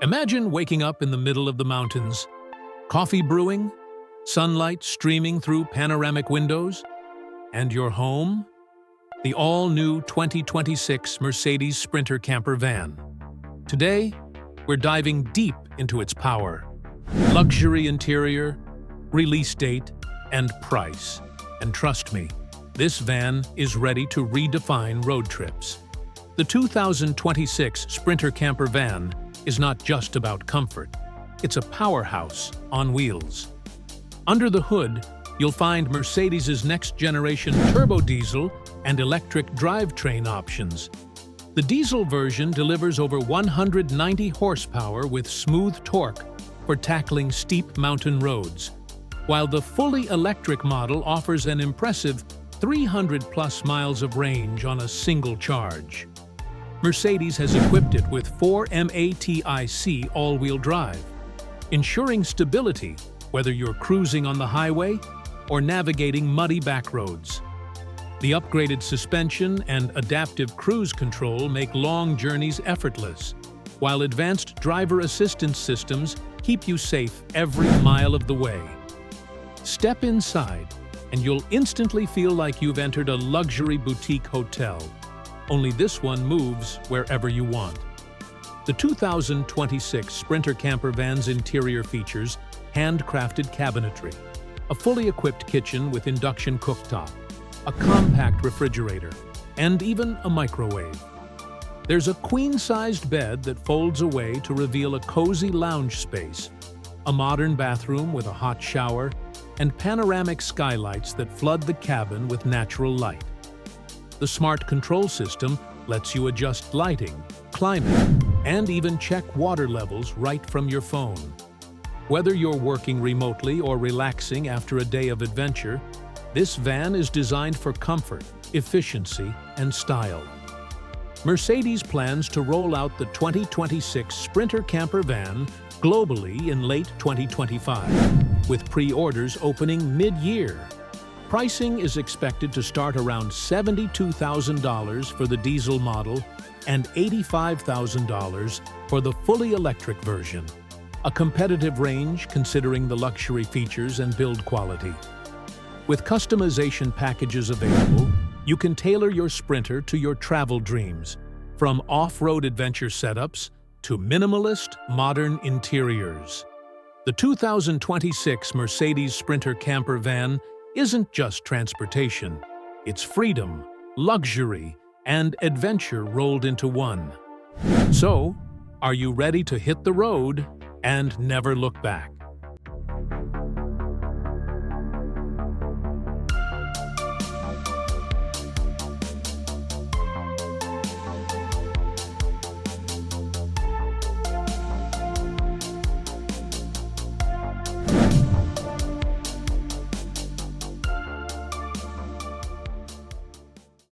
Imagine waking up in the middle of the mountains, coffee brewing, sunlight streaming through panoramic windows, and your home? The all-new 2026 Mercedes Sprinter camper van. Today, we're diving deep into its power, luxury interior, release date, and price. And trust me, this van is ready to redefine road trips. The 2026 Sprinter camper van is not just about comfort. It's a powerhouse on wheels. Under the hood, you'll find Mercedes' next-generation turbo diesel and electric drivetrain options. The diesel version delivers over 190 horsepower with smooth torque for tackling steep mountain roads, while the fully electric model offers an impressive 300-plus miles of range on a single charge. Mercedes has equipped it with 4 MATIC all-wheel drive, ensuring stability whether you're cruising on the highway or navigating muddy back roads. The upgraded suspension and adaptive cruise control make long journeys effortless, while advanced driver assistance systems keep you safe every mile of the way. Step inside, and you'll instantly feel like you've entered a luxury boutique hotel. Only this one moves wherever you want. The 2026 Sprinter camper van's interior features handcrafted cabinetry, a fully equipped kitchen with induction cooktop, a compact refrigerator, and even a microwave. There's a queen-sized bed that folds away to reveal a cozy lounge space, a modern bathroom with a hot shower, and panoramic skylights that flood the cabin with natural light. The smart control system lets you adjust lighting, climate, and even check water levels right from your phone. Whether you're working remotely or relaxing after a day of adventure, this van is designed for comfort, efficiency, and style. Mercedes plans to roll out the 2026 Sprinter camper van globally in late 2025, with pre-orders opening mid-year. Pricing is expected to start around $72,000 for the diesel model and $85,000 for the fully electric version, a competitive range considering the luxury features and build quality. With customization packages available, you can tailor your Sprinter to your travel dreams, from off-road adventure setups to minimalist, modern interiors. The 2026 Mercedes Sprinter camper van isn't just transportation. It's freedom, luxury, and adventure rolled into one. So, are you ready to hit the road and never look back?